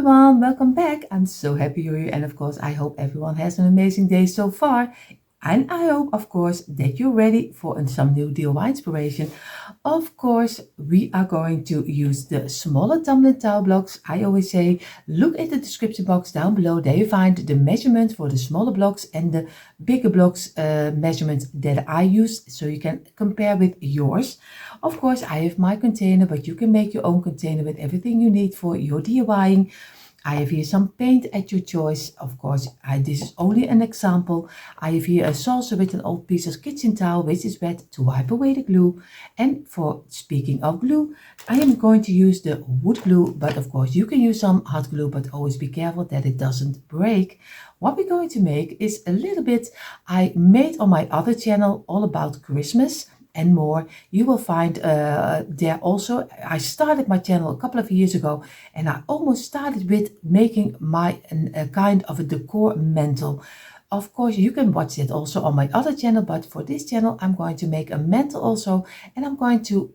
everyone, welcome back. I'm so happy you're here, and of course I hope everyone has an amazing day so far, and I hope of course that you're ready for some new DIY inspiration. Of course we are going to use the smaller tumbling tile blocks. I always say look at the description box down below. There you find the measurement for the smaller blocks and the bigger blocks measurements that I use, so you can compare with yours. Of course I have my container, but you can make your own container with everything you need for your DIYing. I have here some paint at your choice. Of course, this is only an example. I have here a saucer with an old piece of kitchen towel which is wet to wipe away the glue. And for speaking of glue, I am going to use the wood glue, but of course you can use some hot glue, but always be careful that it doesn't break. What we're going to make is a little bit I made on my other channel all about Christmas and more. You will find there also. I started my channel a couple of years ago, and I almost started with making my kind of a decor mantle. Of course you can watch it also on my other channel, but for this channel I'm going to make a mantle also, and I'm going to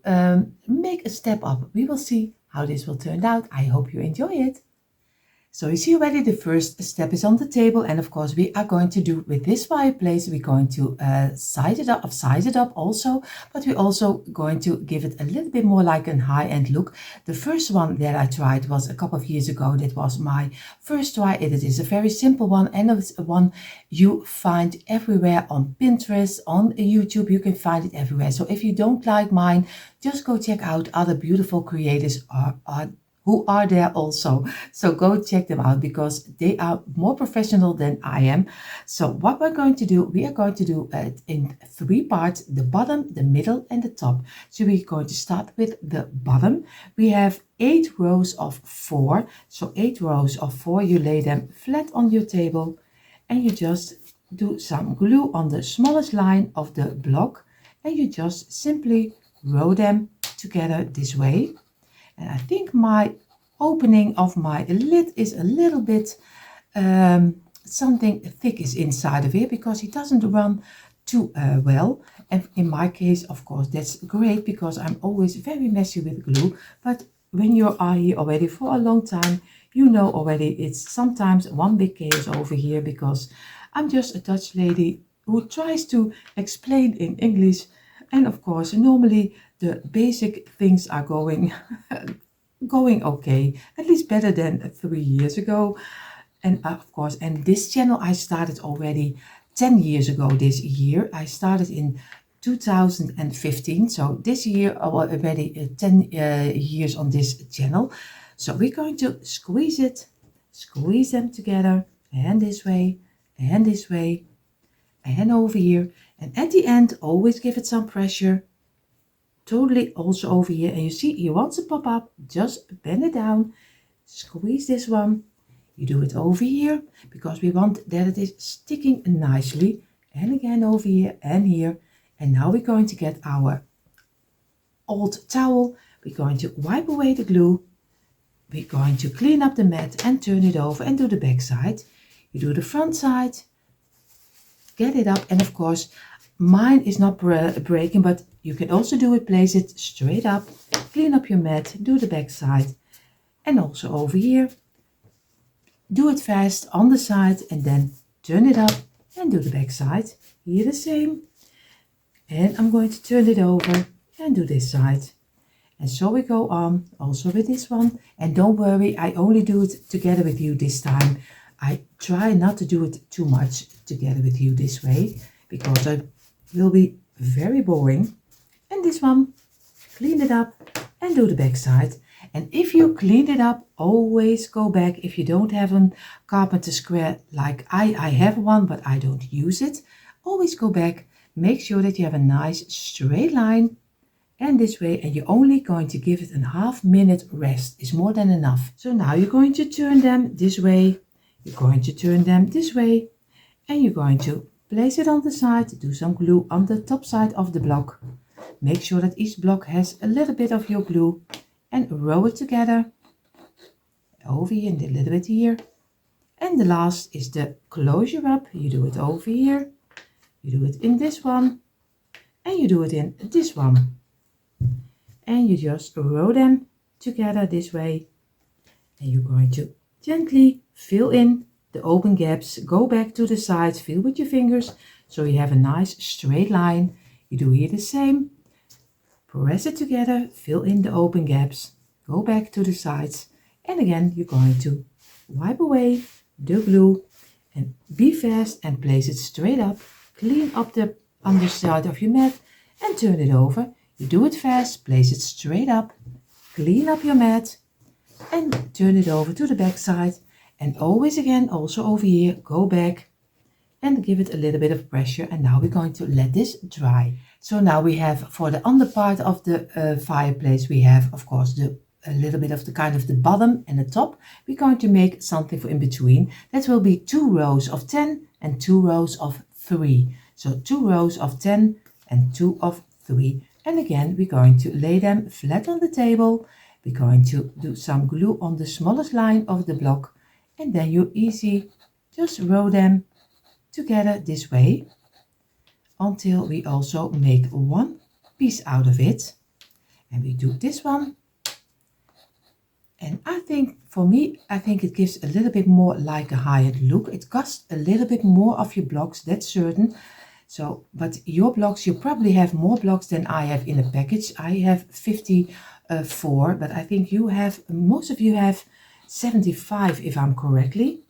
make a step up. We will see how this will turn out. I hope you enjoy it. So you see already the first step is on the table, and of course we are going to do with this fireplace, we're going to size it up also, but we're also going to give it a little bit more like an high-end look. The first one that I tried was a couple of years ago. That was my first try. It is a very simple one, and it's one you find everywhere on Pinterest, on YouTube. You can find it everywhere. So if you don't like mine, just go check out other beautiful creators who are there also. So go check them out because they are more professional than I am. So what we're going to do, we are going to do it in 3 parts: the bottom, the middle and the top. So we're going to start with the bottom. We have 8 rows of 4. So 8 rows of 4, you lay them flat on your table and you just do some glue on the smallest line of the block, and you just simply row them together this way. And I think my opening of my lid is a little bit something thick is inside of here because it doesn't run too well. And in my case, of course, that's great because I'm always very messy with glue. But when you are here already for a long time, you know already it's sometimes one big chaos over here because I'm just a Dutch lady who tries to explain in English. And of course, normally the basic things are going okay, at least better than 3 years ago. And of course, and this channel I started already 10 years ago this year. I started in 2015, so this year I was already 10 years on this channel. So we're going to squeeze them together, and this way, and this way, and over here. And at the end, always give it some pressure. Totally also over here. And you see, he wants to pop up. Just bend it down. Squeeze this one. You do it over here because we want that it is sticking nicely. And again over here and here. And now we're going to get our old towel. We're going to wipe away the glue. We're going to clean up the mat and turn it over and do the back side. You do the front side. Get it up, and of course mine is not breaking, but you can also do it, place it straight up, clean up your mat, do the back side, and also over here do it fast on the side and then turn it up and do the back side. Here the same, and I'm going to turn it over and do this side, and so we go on also with this one. And don't worry, I only do it together with you this time. I try not to do it too much together with you this way because I will be very boring. And this one, clean it up and do the back side. And if you clean it up, always go back. If you don't have a carpenter square like I have one, but I don't use it, always go back. Make sure that you have a nice straight line, and this way, and you're only going to give it a half-minute rest. Is more than enough. So now you're going to turn them this way. You're going to turn them this way, and you're going to place it on the side, do some glue on the top side of the block. Make sure that each block has a little bit of your glue, and row it together over here and a little bit here. And the last is the closure up. You do it over here, you do it in this one, and you do it in this one. And you just row them together this way, and you're going to Gently fill in the open gaps, go back to the sides, fill with your fingers so you have a nice straight line. You do here the same. Press it together, fill in the open gaps, go back to the sides, and again you're going to wipe away the glue and be fast and place it straight up. Clean up the underside of your mat and turn it over. You do it fast, place it straight up, clean up your mat and turn it over to the back side. And always again, also over here, go back and give it a little bit of pressure. And now we're going to let this dry. So now we have for the under part of the fireplace, we have of course a little bit of the kind of the bottom and the top. We're going to make something for in between. That will be 2 rows of 10 and 2 rows of 3. So 2 rows of 10 and 2 of 3. And again, we're going to lay them flat on the table. We're going to do some glue on the smallest line of the block. And then you easy just row them together this way until we also make one piece out of it. And we do this one. And I think for me, I think it gives a little bit more like a high-end look. It costs a little bit more of your blocks, that's certain. So, but your blocks, you probably have more blocks than I have in a package. I have 54, but I think you have, most of you have 75 if I'm correctly.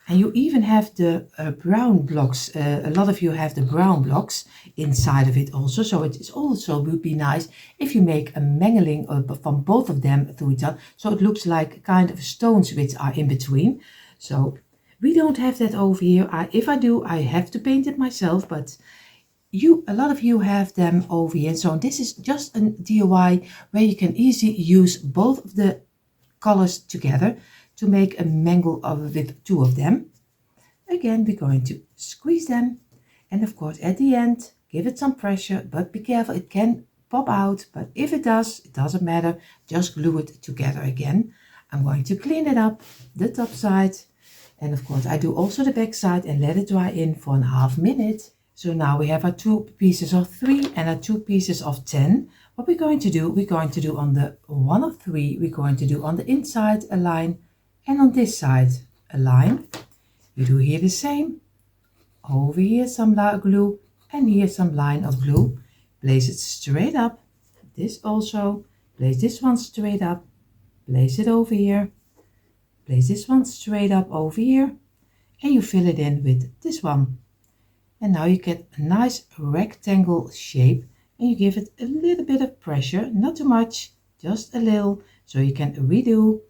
And you even have the brown blocks. A lot of you have the brown blocks inside of it also. So it is also would be nice if you make a mangling from both of them through each other. So it looks like kind of stones which are in between. So we don't have that over here. If I do, I have to paint it myself. But a lot of you have them over here. So this is just a DIY where you can easily use both of the colors together to make a mangle with 2 of them. Again, we're going to squeeze them. And of course, at the end, give it some pressure, but be careful, it can pop out. But if it does, it doesn't matter. Just glue it together again. I'm going to clean it up, the top side. And of course, I do also the back side and let it dry in for a half minute. So now we have our 2 pieces of 3 and our 2 pieces of 10. What we're going to do on the 1 of 3, we're going to do on the inside a line and on this side a line. You do here the same. Over here some glue and here some line of glue. Place it straight up. This also. Place this one straight up. Place it over here. Place this one straight up over here. And you fill it in with this one. And now you get a nice rectangle shape. And you give it a little bit of pressure. Not too much. Just a little. So you can redo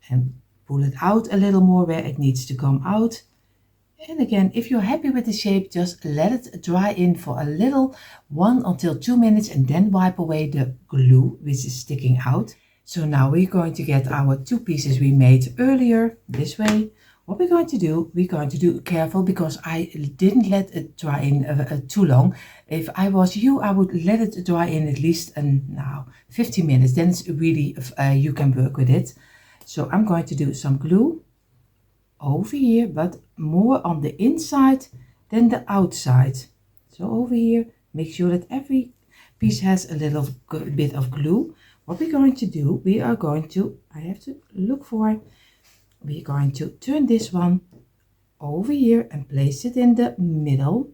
and pull it out a little more where it needs to come out. And again, if you're happy with the shape, just let it dry in for a little, 1 until 2 minutes, and then wipe away the glue which is sticking out. So now we're going to get our 2 pieces we made earlier this way. What we're going to do careful because I didn't let it dry in too long. If I was you, I would let it dry in at least 15 minutes. Then it's really, you can work with it. So I'm going to do some glue over here, but more on the inside than the outside. So over here, make sure that every piece has a little bit of glue. What we're going to do, we're going to turn this one over here and place it in the middle.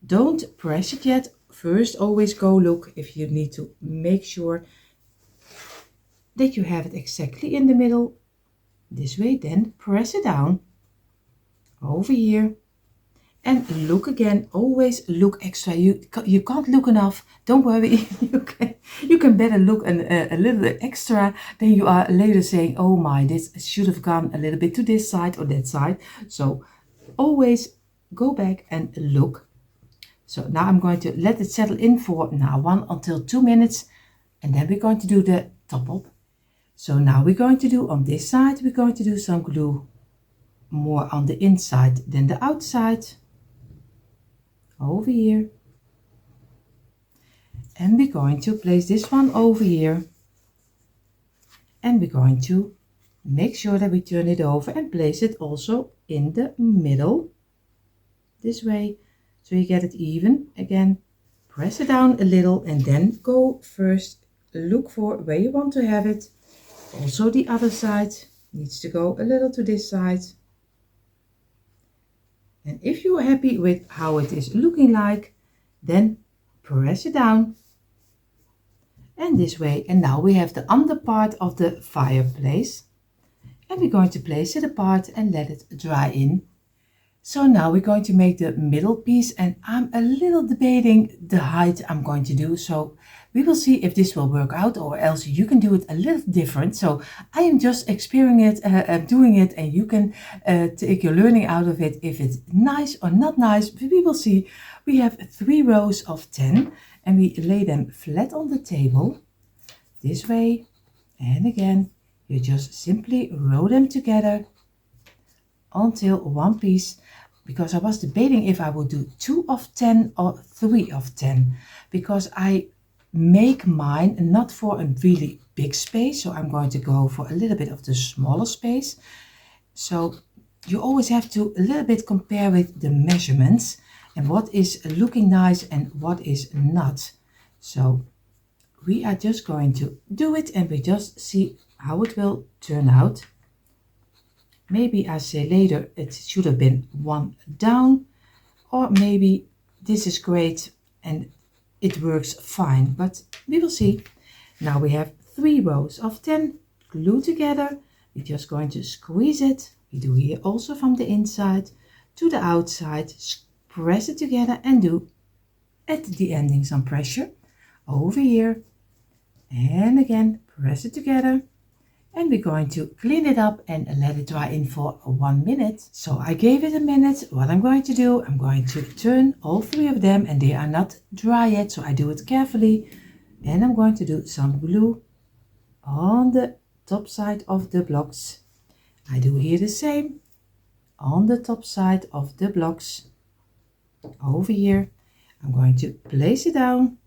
Don't press it yet. First, always go look if you need to make sure that you have it exactly in the middle. This way, then press it down over here and look again. Always look extra. You can't look enough. Don't worry. you can better look a little bit extra than you are later saying, oh my, this should have gone a little bit to this side or that side. So always go back and look. So now I'm going to let it settle in for now 1 until 2 minutes, and then we're going to do the top up. So now we're going to do on this side, we're going to do some glue more on the inside than the outside. Over here. And we're going to place this one over here. And we're going to make sure that we turn it over and place it also in the middle. This way. So you get it even. Again, press it down a little and then go first. Look for where you want to have it. Also the other side. Needs to go a little to this side. And if you're happy with how it is looking like, then press it down. And this way. And now we have the under part of the fireplace. And we're going to place it apart and let it dry in. So now we're going to make the middle piece, and I'm a little debating the height I'm going to do. So we will see if this will work out, or else you can do it a little different. So I am just experiencing it, doing it, and you can take your learning out of it if it's nice or not nice. We will see. We have 3 rows of 10 and we lay them flat on the table this way. And again, you just simply row them together until one piece, because I was debating if I would do 2 of 10 or 3 of 10, because I make mine not for a really big space, so I'm going to go for a little bit of the smaller space. So you always have to a little bit compare with the measurements and what is looking nice and what is not. So we are just going to do it and we just see how it will turn out. Maybe I say later it should have been 1 down, or maybe this is great and it works fine, but we will see. Now we have 3 rows of 10 glued together. We're just going to squeeze it. We do here also from the inside to the outside, press it together and do at the ending some pressure over here. And again, press it together. And we're going to clean it up and let it dry in for 1 minute. So I gave it a minute. What I'm going to do, I'm going to turn all 3 of them, and they are not dry yet, so I do it carefully. And I'm going to do some glue on the top side of the blocks. I do here the same on the top side of the blocks over here. I'm going to place it down,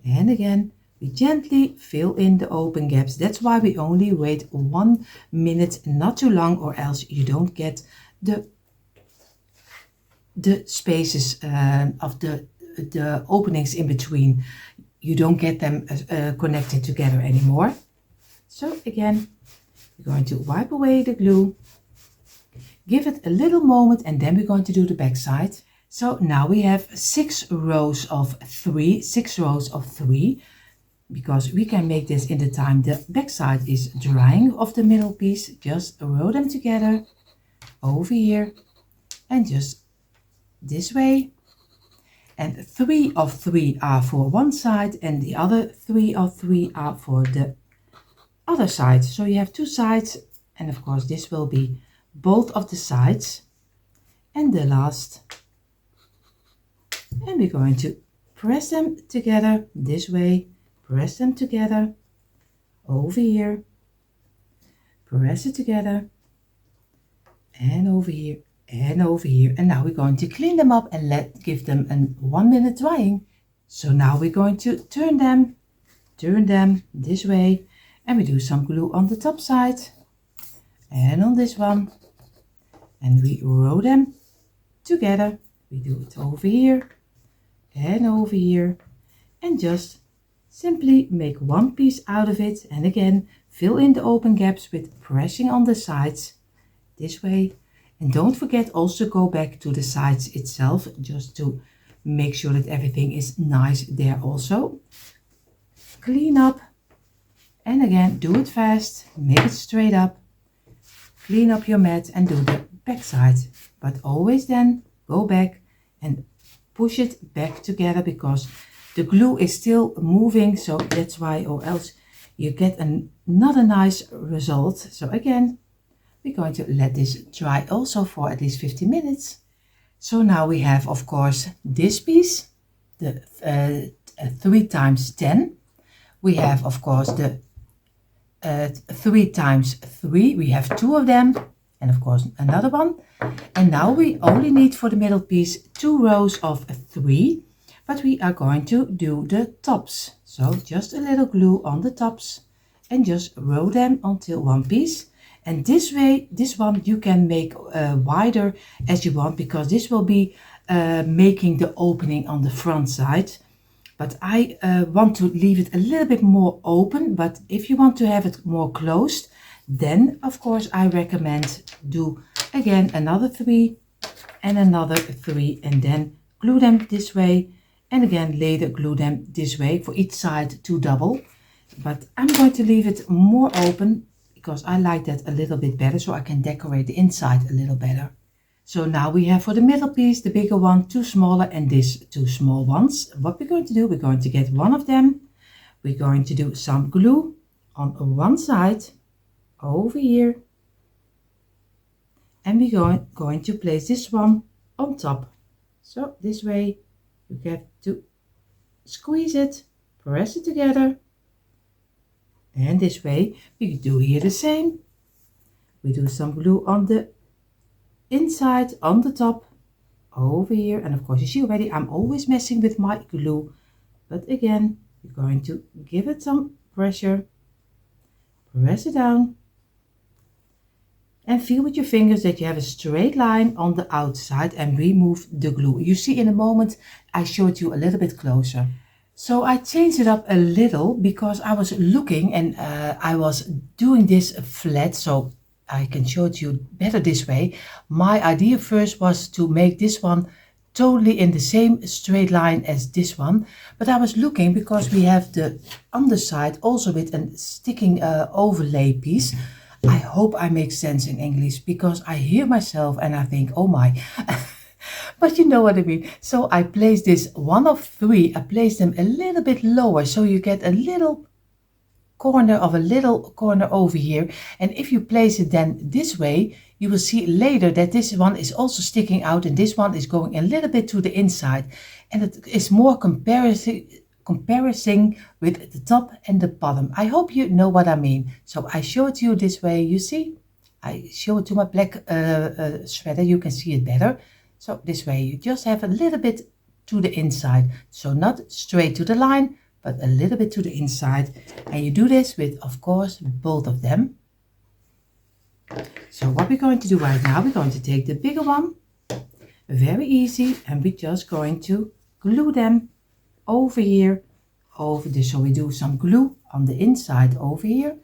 and again, we gently fill in the open gaps. That's why we only wait 1 minute, not too long, or else you don't get the spaces of the openings in between. You don't get them connected together anymore. So again, we're going to wipe away the glue, give it a little moment, and then we're going to do the back side. So now we have 6 rows of 3, because we can make this in the time the back side is drying of the middle piece. Just row them together over here and just this way. And 3 of 3 are for one side and the other 3 of 3 are for the other side. So you have 2 sides, and of course this will be both of the sides. And the last, and we're going to press them together this way. Press them together over here, press it together, and over here, and over here. And now we're going to clean them up and give them a 1 minute drying. So now we're going to turn them this way, and we do some glue on the top side and on this one, and we row them together. We do it over here and over here, and just simply make one piece out of it, and again fill in the open gaps with pressing on the sides this way. And don't forget, also go back to the sides itself just to make sure that everything is nice there also. Clean up, and again do it fast, make it straight up, clean up your mat and do the back side, but always then go back and push it back together, because the glue is still moving, so that's why, or else you get not a nice result. So again, we're going to let this dry also for at least 15 minutes. So now we have, of course, this piece, the 3 times 10. We have, of course, the 3 times 3. We have 2 of them, and of course another one. And now we only need for the middle piece 2 rows of 3. But we are going to do the tops. So just a little glue on the tops and just row them until one piece. And this way, this one you can make wider as you want, because this will be making the opening on the front side. But I want to leave it a little bit more open, but if you want to have it more closed, Then of course I recommend do again another 3 and another 3 and then glue them this way and again later glue them this way for each side to double. But I'm going to leave it more open because I like that a little bit better, so I can decorate the inside a little better. So now we have for the middle piece, the bigger one, 2 smaller and this 2 small ones. What we're going to do, we're going to get one of them. We're going to do some glue on one side over here. And we're going to place this one on top. So this way you get to squeeze it, press it together. And this way we do here the same. We do some glue on the inside, on the top, over here. And of course you see already I'm always messing with my glue. But again, you're going to give it some pressure, press it down. And feel with your fingers that you have a straight line on the outside and remove the glue. You see in a moment I show it you a little bit closer. So I changed it up a little because I was looking and I was doing this flat, so I can show it you better this way. My idea first was to make this one totally in the same straight line as this one, but I was looking because we have the underside also with a sticking overlay piece. I hope I make sense in English because I hear myself and I think, oh my. But you know what I mean. So I place this one of 3. I place them a little bit lower so you get a little corner over here. And if you place it then this way, you will see later that this one is also sticking out and this one is going a little bit to the inside. And it is more comparison with the top and the bottom. I hope you know what I mean. So I show it to you this way, you see. I show it to my black sweater, you can see it better. So this way you just have a little bit to the inside. So not straight to the line, but a little bit to the inside. And you do this with, of course, both of them. So what we're going to do right now, we're going to take the bigger one, very easy, and we're just going to glue them over here, over this. So we do some glue on the inside over here.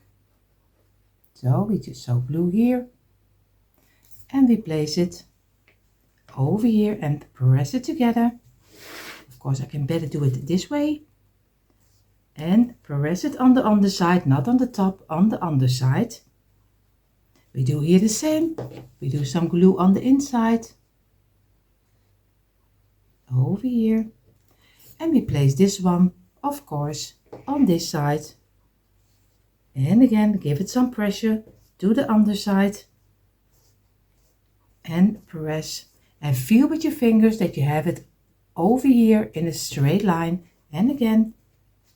So we just so glue here, and we place it over here and press it together. Of course I can better do it this way. And press it on the underside, not on the top, on the underside. We do here the same. We do some glue on the inside. Over here. And we place this one, of course, on this side. And again, give it some pressure to the underside. And press. And feel with your fingers that you have it over here in a straight line. And again,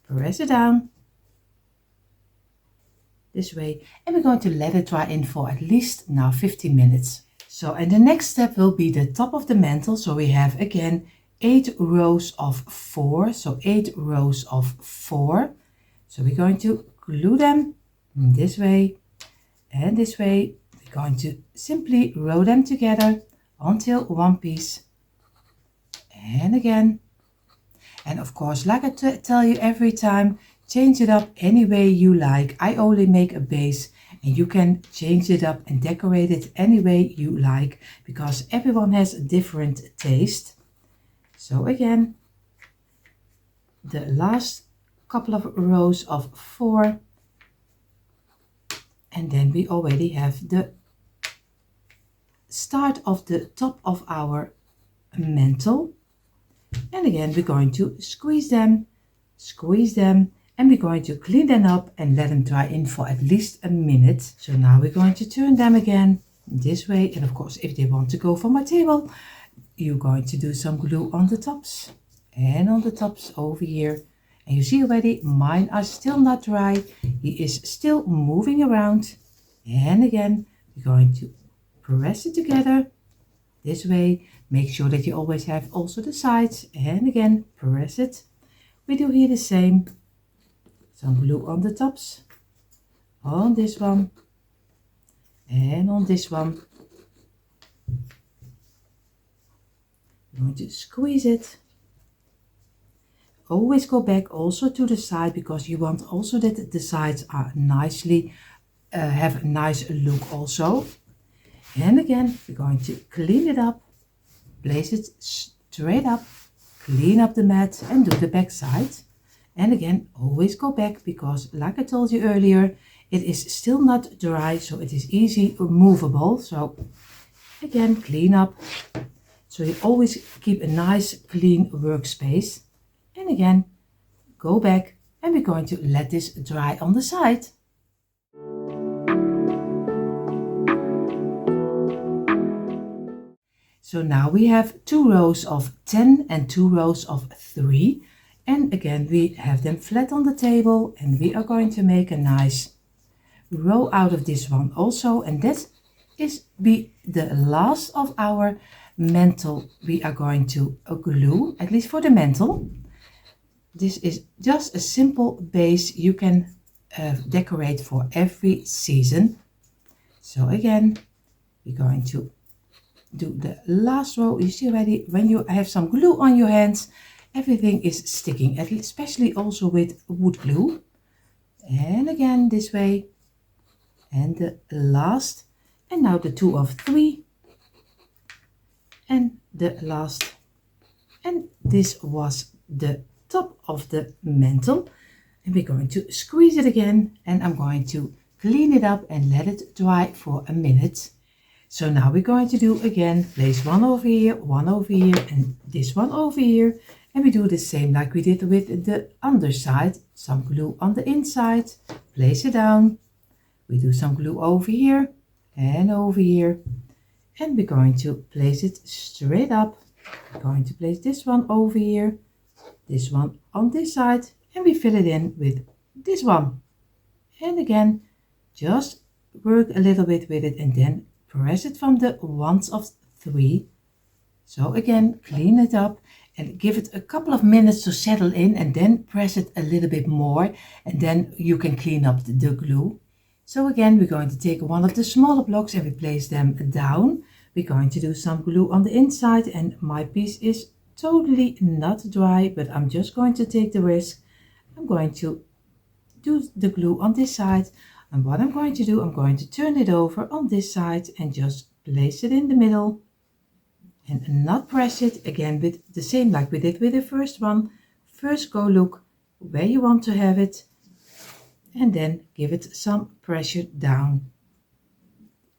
press it down this way, and we're going to let it dry in for at least now 15 minutes. So, and the next step will be the top of the mantle. So we have again 8 rows of 4, so 8 rows of 4. So we're going to glue them this way and this way. We're going to simply row them together until one piece, and again. And of course, like I tell you every time, change it up any way you like. I only make a base and you can change it up and decorate it any way you like because everyone has a different taste. So again, the last couple of rows of 4, and then we already have the start of the top of our mantle. And again, we're going to squeeze them, and we're going to clean them up and let them dry in for at least a minute. So now we're going to turn them again this way. And of course, if they want to go for my table, you're going to do some glue on the tops and on the tops over here. And you see already, mine are still not dry. He is still moving around. And again, we're going to press it together this way. Make sure that you always have also the sides, and again press it. We do here the same. Some glue on the tops, on this one and on this one. I'm going to squeeze it. Always go back also to the side because you want also that the sides are nicely have a nice look also. And again, we're going to clean it up, place it straight up, clean up the mat and do the back side. And again, always go back because like I told you earlier, it is still not dry, so it is easy removable. So again, clean up. So you always keep a nice clean workspace. And again, go back and we're going to let this dry on the side. So now we have 2 rows of 10 and 2 rows of 3. And again, we have them flat on the table and we are going to make a nice row out of this one also. And that is be the last of our mantle we are going to glue, at least for the mantle. This is just a simple base you can decorate for every season. So again, we're going to do the last row. You see already when you have some glue on your hands, everything is sticking, especially also with wood glue. And again this way, and the last, and now the 2 of 3 and the last. And this was the top of the mantle, and we're going to squeeze it again, and I'm going to clean it up and let it dry for a minute. So now we're going to do again, place one over here, and this one over here. And we do the same like we did with the underside. Some glue on the inside, place it down. We do some glue over here and over here. And we're going to place it straight up. We're going to place this one over here, this one on this side, and we fill it in with this one. And again, just work a little bit with it and then press it from the 1s of 3. So again, clean it up and give it a couple of minutes to settle in, and then press it a little bit more, and then you can clean up the glue. So again, we're going to take one of the smaller blocks and we place them down. We're going to do some glue on the inside, and my piece is totally not dry, but I'm just going to take the risk. I'm going to do the glue on this side. And what I'm going to do, I'm going to turn it over on this side and just place it in the middle and not press it. Again, with the same like we did with the first one. First go look where you want to have it and then give it some pressure down.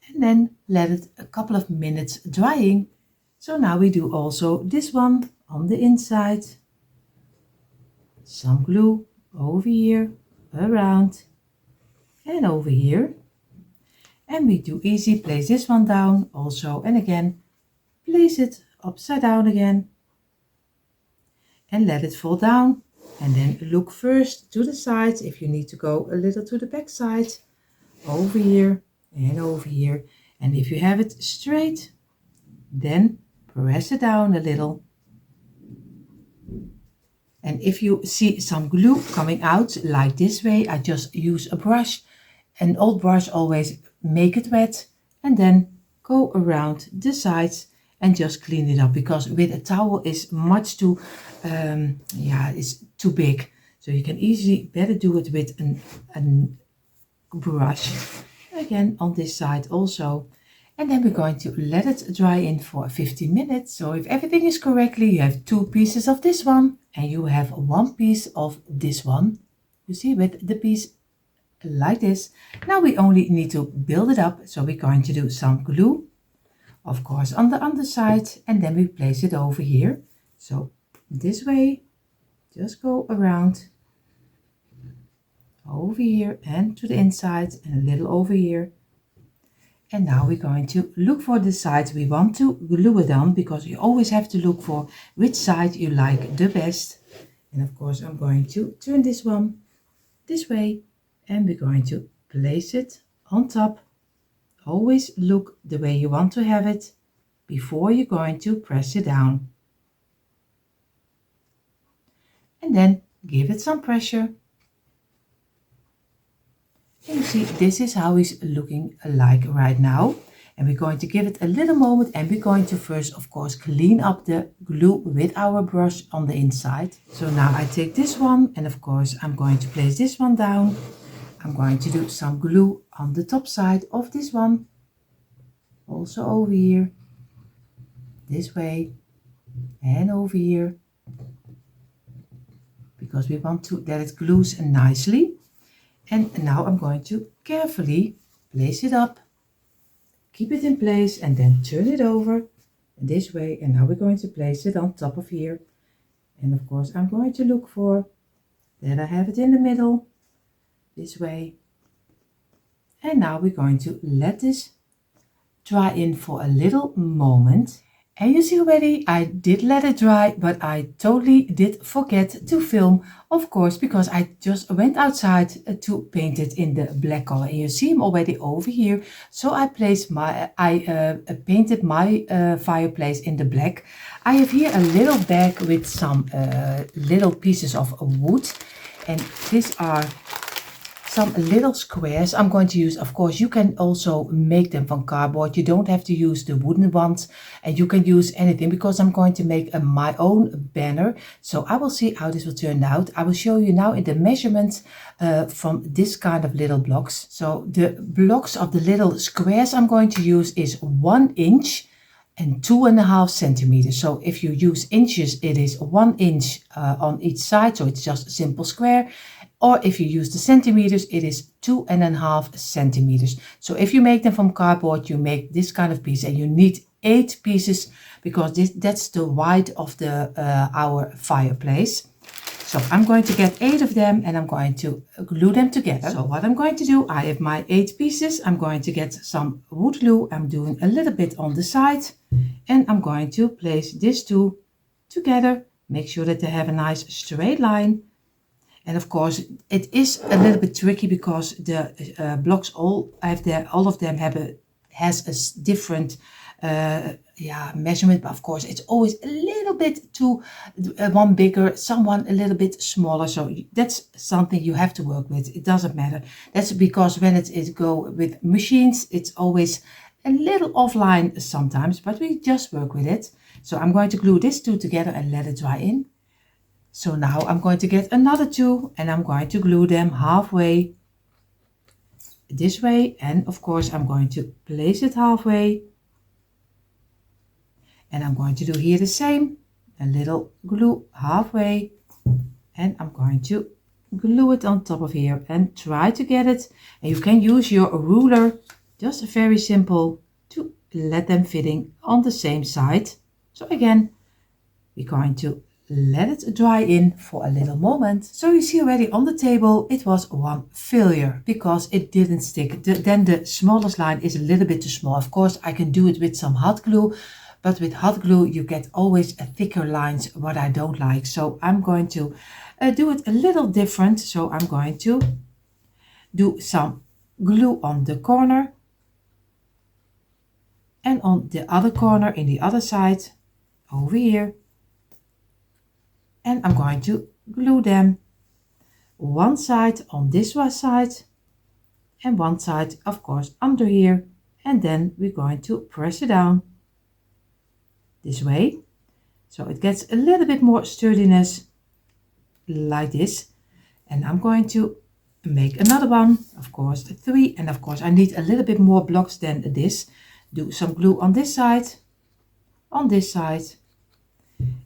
And then let it a couple of minutes drying. So now we do also this one on the inside. Some glue over here, around, and over here. And we do easy, place this one down also, and again place it upside down again and let it fall down. And then look first to the sides if you need to go a little to the back side, over here and over here. And if you have it straight, then press it down a little. And if you see some glue coming out like this way, I just use a brush, an old brush, always make it wet, and then go around the sides and just clean it up, because with a towel is much too, it's too big. So you can easily better do it with a brush. Again on this side also. And then we're going to let it dry in for 15 minutes. So if everything is correctly, you have 2 pieces of this one and you have 1 piece of this one. You see, with the piece like this. Now we only need to build it up. So we're going to do some glue, of course, on the underside, and then we place it over here. So this way, just go around over here and to the inside and a little over here. And now we're going to look for the sides we want to glue it on, because you always have to look for which side you like the best. And of course, I'm going to turn this one this way, and we're going to place it on top. Always look the way you want to have it before you're going to press it down. And then give it some pressure. And you see, this is how it's looking like right now. And we're going to give it a little moment, and we're going to first, of course, clean up the glue with our brush on the inside. So now I take this one, and of course, I'm going to place this one down. I'm going to do some glue on the top side of this one, also over here, this way, and over here, because we want to that it glues nicely. And now I'm going to carefully place it up, keep it in place, and then turn it over this way. And now we're going to place it on top of here. And of course I'm going to look for that I have it in the middle, this way. And now we're going to let this dry in for a little moment. And you see already, I did let it dry, but I totally did forget to film, of course, because I just went outside to paint it in the black color. And you see him already over here. So I painted my fireplace in the black. I have here a little bag with some little pieces of wood, and these are some little squares I'm going to use. Of course, you can also make them from cardboard. You don't have to use the wooden ones, and you can use anything, because I'm going to make my own banner. So I will see how this will turn out. I will show you now in the measurements from this kind of little blocks. So the blocks of the little squares I'm going to use is 1 inch and 2.5 centimeters. So if you use inches, it is 1 inch on each side, so it's just a simple square. Or if you use the centimeters, it is 2.5 centimeters. So if you make them from cardboard, you make this kind of piece, and you need 8 pieces, because that's the height of our fireplace. So I'm going to get 8 of them, and I'm going to glue them together. So what I'm going to do, I have my 8 pieces. I'm going to get some wood glue. I'm doing a little bit on the side, and I'm going to place these two together. Make sure that they have a nice straight line. And of course, it is a little bit tricky, because the blocks all of them has a different measurement. But of course, it's always a little bit too one bigger, someone a little bit smaller. So that's something you have to work with. It doesn't matter. That's because when it go with machines, it's always a little offline sometimes. But we just work with it. So I'm going to glue these two together and let it dry in. So now I'm going to get another 2, and I'm going to glue them halfway this way. And of course, I'm going to place it halfway. And I'm going to do here the same, a little glue halfway. And I'm going to glue it on top of here and try to get it. And you can use your ruler, just very simple, to let them fitting on the same side. So again, we're going to let it dry in for a little moment. So you see already on the table, it was one failure, because it didn't stick. Then the smallest line is a little bit too small. Of course, I can do it with some hot glue, but with hot glue, you get always a thicker lines, what I don't like. So I'm going to do it a little different. So I'm going to do some glue on the corner, and on the other corner in the other side over here. And I'm going to glue them one side on this one side, and one side, of course, under here. And then we're going to press it down this way. So it gets a little bit more sturdiness, like this. And I'm going to make another one, of course, 3. And of course, I need a little bit more blocks than this. Do some glue on this side,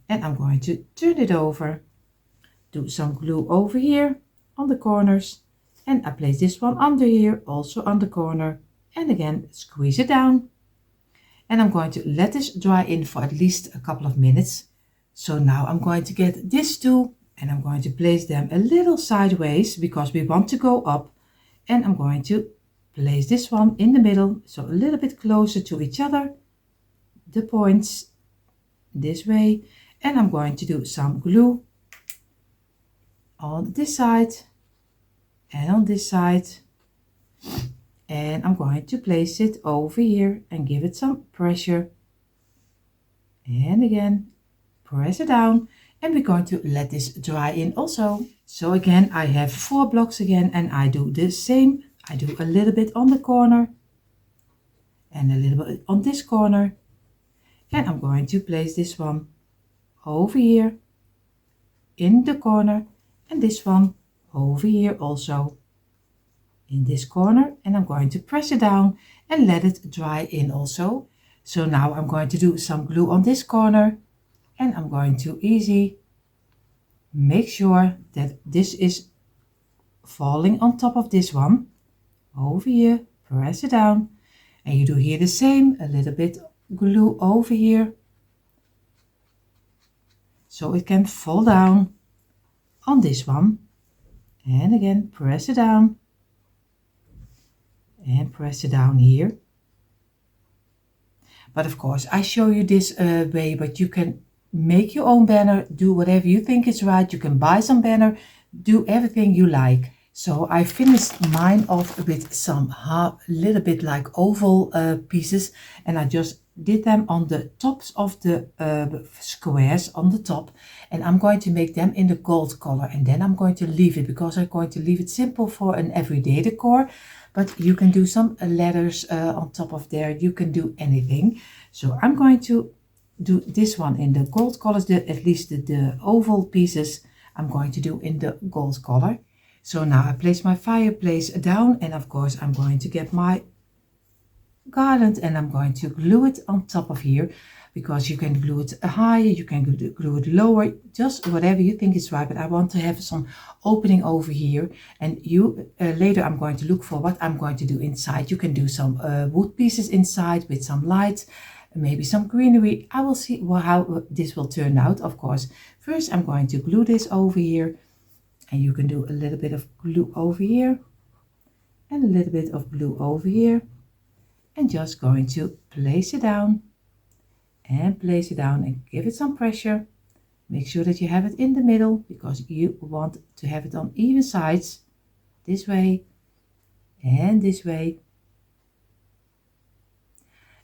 and I'm going to turn it over, do some glue over here on the corners, and I place this one under here, also on the corner, and again squeeze it down. And I'm going to let this dry in for at least a couple of minutes. So now I'm going to get these two, and I'm going to place them a little sideways, because we want to go up. And I'm going to place this one in the middle, so a little bit closer to each other, the points this way. And I'm going to do some glue on this side and on this side. And I'm going to place it over here and give it some pressure. And again, press it down. And we're going to let this dry in also. So again, I have 4 blocks again, and I do the same. I do a little bit on the corner and a little bit on this corner. And I'm going to place this one over here in the corner, and this one over here also. in this corner, and I'm going to press it down and let it dry in also. So now I'm going to do some glue on this corner, and I'm going to easy make sure that this is falling on top of this one. Over here, press it down, and you do here the same, a little bit glue over here, so it can fall down on this one. And again, press it down, and press it down here. But of course, I show you this way, but you can make your own banner, do whatever you think is right. You can buy some banner, do everything you like. So I finished mine off with some little bit like oval pieces, and I just did them on the tops of the squares on the top, and I'm going to make them in the gold color, and then I'm going to leave it because I'm going to leave it simple for an everyday decor. But you can do some letters on top of there. You can do anything. So I'm going to do this one in the gold colors, at least the oval pieces I'm going to do in the gold color. So now I place my fireplace down, and of course I'm going to get my garland and I'm going to glue it on top of here, because you can glue it higher, you can glue it lower, just whatever you think is right. But I want to have some opening over here, and you later I'm going to look for what I'm going to do inside. You can do some wood pieces inside with some lights, maybe some greenery. I will see how this will turn out. Of course, first I'm going to glue this over here, and you can do a little bit of glue over here and a little bit of glue over here, and just going to place it down and place it down and give it some pressure. Make sure that you have it in the middle, because you want to have it on even sides, this way and this way.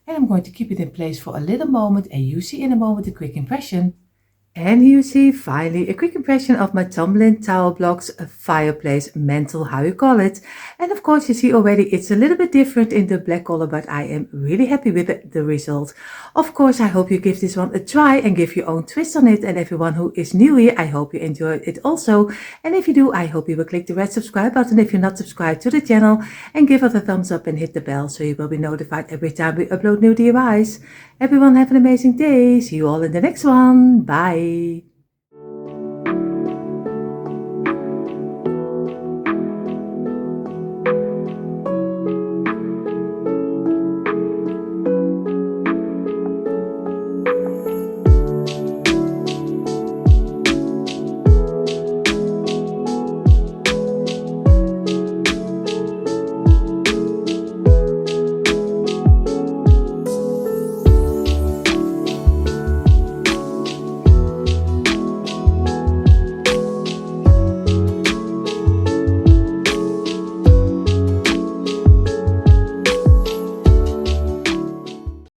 And I'm going to keep it in place for a little moment, and you see in a moment a quick impression. And here you see finally a quick impression of my tumbling tower blocks fireplace mantle, how you call it. And of course you see already it's a little bit different in the black color, but I am really happy with the result. Of course, I hope you give this one a try and give your own twist on it. And everyone who is new here, I hope you enjoyed it also. And if you do, I hope you will click the red subscribe button if you're not subscribed to the channel, and give us a thumbs up and hit the bell so you will be notified every time we upload new DIYs. Everyone have an amazing day. See you all in the next one. Bye.